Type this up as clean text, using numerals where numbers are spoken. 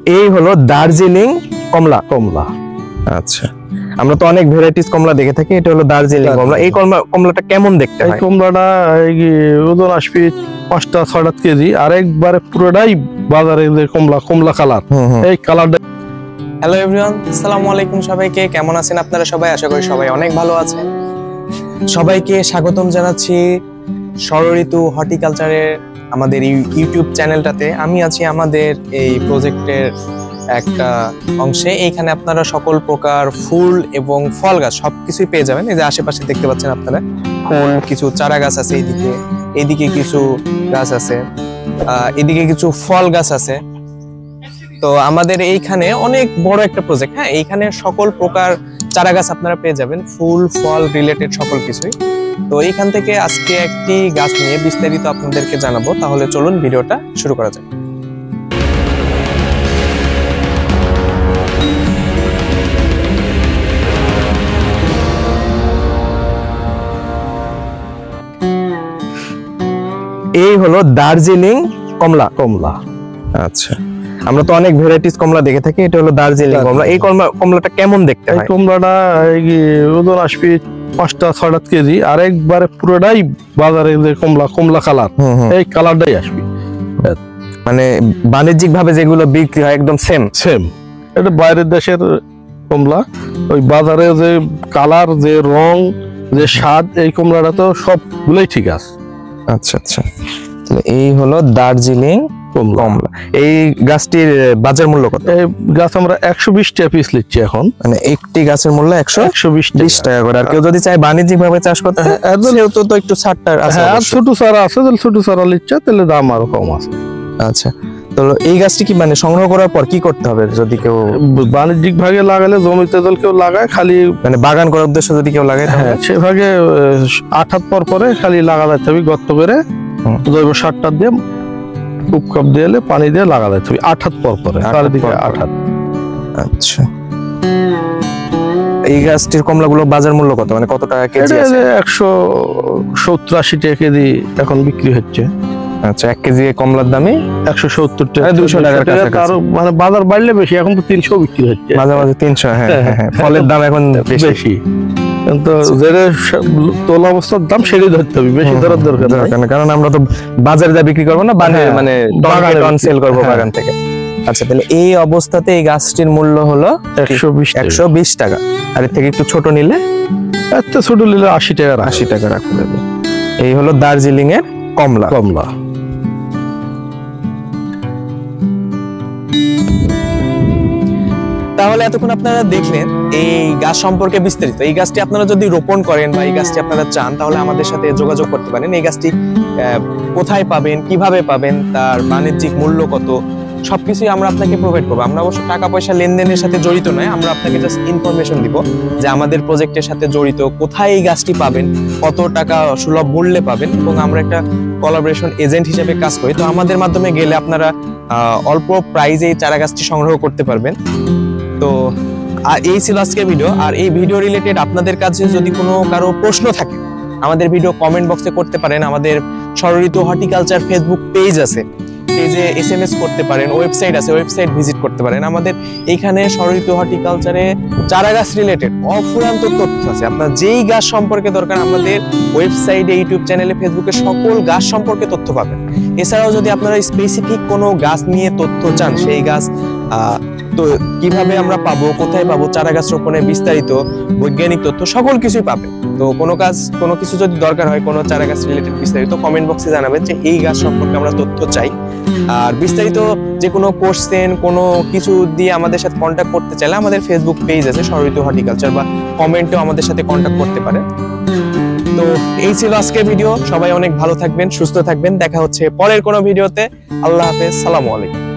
এই হলো দার্জিলিং কমলা। কমলা, আচ্ছা। আমরা তো অনেক ভ্যারাইটিস কমলা দেখে থাকি, এটা হলো দার্জিলিং কমলা। এই কমলাটা কেমন দেখতে হয়? কমলাটা ওজন আসবে 5-6 কেজি, আর একবারে পুরোটাই বাজারে যে কমলা কালার, এই কালারটা। হ্যালো এভরিওয়ান, আসসালামু আলাইকুম সবাইকে। কেমন আছেন আপনারা সবাই? আশা করি সবাই অনেক ভালো আছেন। সবাইকে স্বাগতম জানাচ্ছি ষড়ঋতু হর্টিকালচারের আমাদের ইউটিউব চ্যানেলটাতে। আমি আছি আমাদের এই প্রজেক্টের একটা অংশে। এইখানে আপনারা সকল প্রকার ফুল এবং ফল গাছ সবকিছুই পেয়ে যাবেন। এই যে আশেপাশে দেখতে পাচ্ছেন আপনারা ফুল, কিছু চারা গাছ আছে এইদিকে কিছু গাছ আছে, এদিকে কিছু ফল গাছ আছে। তো আমাদের এইখানে অনেক বড় একটা প্রজেক্ট। হ্যাঁ, এইখানে সকল প্রকার চারা গাছ আপনারা পেয়ে যাবেন, ফুল ফল রিলেটেড সকল কিছুই। তো এইখান থেকে আজকে একটি গাছ নিয়ে বিস্তারিত আপনাদেরকে জানাবো। তাহলে চলুন ভিডিওটা শুরু করা যাক। এই হলো দার্জিলিং কমলা। কমলা, আচ্ছা। আমরা তো অনেক ভ্যারাইটিস কমলা দেখে থাকি, এটা হলো দার্জিলিং কমলা। এই কমলাটা কেমন দেখতে হয়? কমলাটা ওজন আসবে 5-6 কেজি, আর একবারে পুরোটাই বাজারে যে কমলা কালার, এই কালারটাই আসবে। মানে বাণিজ্যিক ভাবে যেগুলো বিক্রি হয় একদম সেম। এটা বাইরের দেশের কমলা, ওই বাজারে যে কালার, যে রং, যে স্বাদ, এই কমলাটা তো সবগুলোই ঠিক আছে। আচ্ছা আচ্ছা, তাহলে এই হলো দার্জিলিং কমলা। এই গাছটির বাজার মূল্য কত? এই গাছ আমরা 120 টাকা পিস নিচ্ছি এখন। মানে একটি গাছের মূল্য 120 টাকা করে। আর কেউ যদি চায় বাণিজ্যিক ভাবে চাষ করতে, সেহেতু তো একটু ছাড়টার আছে। আর ছোট চারা আছে, ছোট চারা নিচ্ছে তাহলে দাম আরো কম আছে। আচ্ছা, তো এই গাছটি কি মানে সংগ্রহ করার পর কি করতে হবে? যদি কেউ বাণিজ্যিক ভাগে লাগালে, জমিতে যদি কেউ লাগায়, খালি মানে বাগান করার উদ্দেশ্যে যদি কেউ লাগায়, হ্যাঁ, সে ভাগে 8 হাত পরে খালি লাগা যাচ্ছে হবে, গর্ত করে জৈব সারটা দিয়ে উপকাপ দিয়ে পানি দিয়ে লাগা যাচ্ছে 8 হাত পরে, চারিদিকে 8 হাত। আচ্ছা, এই গাছটির কমলাগুলো বাজার মূল্য কত? মানে কত টাকা কেজি আছে? 170-80 টাকা কেজি এখন বিক্রি হচ্ছে। আচ্ছা, 1 কেজি কমলার দামে 170 টাকা, 200 টাকার কাছে। মানে বাজার বাড়লে বেশি, এখন তো 300 বিক্রি হচ্ছে, মাঝে মাঝে 300। হ্যাঁ, ফলের দাম এখন বেশি, কিন্তু যেটা তোলা অবস্থার দাম সেটাই ধরতে হবে, বেশি ধরার দরকার নেই। কারণ আমরা তো বাজারে যা বিক্রি করবো না, মানে টন সেল করবো বাগান থেকে। আচ্ছা, তাহলে এই অবস্থাতে এই গাছটির মূল্য হলো 120 টাকা। আর এর থেকে একটু ছোট নিলে, এত ছোট নিলে 80 টাকা রাখা যাবে। এই হলো দার্জিলিং এর কমলা। তাহলে এতক্ষণ আপনারা দেখলেন এই গাছ সম্পর্কে বিস্তারিত। এই গাছটি আপনারা যদি রোপণ করেন বা এই গাছটি আপনারা চান, তাহলে আমাদের সাথে যোগাযোগ করতে পারেন। এই গাছটি কোথায় পাবেন, কিভাবে পাবেন, তার বাণিজ্যিক মূল্য কত, সবকিছুই আমরা আপনাকে প্রোভাইড করবো। আমরা অবশ্য টাকা পয়সা লেনদেনের সাথে জড়িত নয়, আমরা আপনাকে জাস্ট ইনফরমেশন দিব যে আমাদের প্রজেক্টের সাথে জড়িত, কোথায় এই গাছটি পাবেন, কত টাকা সুলভ মূল্যে পাবেন। এবং আমরা একটা কোলাবোরেশন এজেন্ট হিসেবে কাজ করি। তো আমাদের মাধ্যমে গেলে আপনারা অল্প প্রাইজে এই চারা গাছটি সংগ্রহ করতে পারবেন। তো এই ছিল আজকের ভিডিও। আর এই ভিডিও রিলেটেড আপনাদের কাছে যদি কারো প্রশ্ন থাকে, আমাদের ভিডিও কমেন্ট বক্সে করতে পারেন। আমাদের ষড়ঋতু হর্টিকালচার ফেসবুক পেজ আছে, পেজে SMS করতে পারেন। ওয়েবসাইট আছে, ওয়েবসাইট ভিজিট করতে পারেন। আমাদের এইখানে ষড়ঋতু হর্টিকালচারে চারা গাছ রিলেটেড অফুরান্ত তথ্য আছে। আপনার যেই গাছ সম্পর্কে দরকার, আমাদের ওয়েবসাইটে, ইউটিউব চ্যানেলে, ফেসবুকে সকল গাছ সম্পর্কে তথ্য পাবেন। এছাড়াও যদি আপনারা স্পেসিফিক কোনো গাছ নিয়ে তথ্য চান, সেই গাছ তো কিভাবে আমরা পাবো, কোথায় পাবো, চারা গাছ রোপণের বিস্তারিত বৈজ্ঞানিক তথ্য সকল কিছুই পাবেন। তো কোনো কিছু যদি দরকার হয়, কোনো চারা গাছ রিলেটেড বিস্তারিত, কমেন্ট বক্সে জানাবেন যে এই গাছ সম্পর্কে আমরা তথ্য চাই। আর বিস্তারিত যে কোনো কোশ্চেন, কোনো কিছু দিয়ে আমাদের সাথে কন্ট্যাক্ট করতে চাইলে আমাদের ফেসবুক পেজ আছে ষড়ঋতু হর্টিকালচার, বা কমেন্টেও আমাদের সাথে কন্ট্যাক্ট করতে পারেন। তো এই ছিল আজকের ভিডিও। সবাই অনেক ভালো থাকবেন, সুস্থ থাকবেন। দেখা হচ্ছে পরের কোনো ভিডিওতে। আল্লাহ হাফেজ, সালামু আলাইকুম।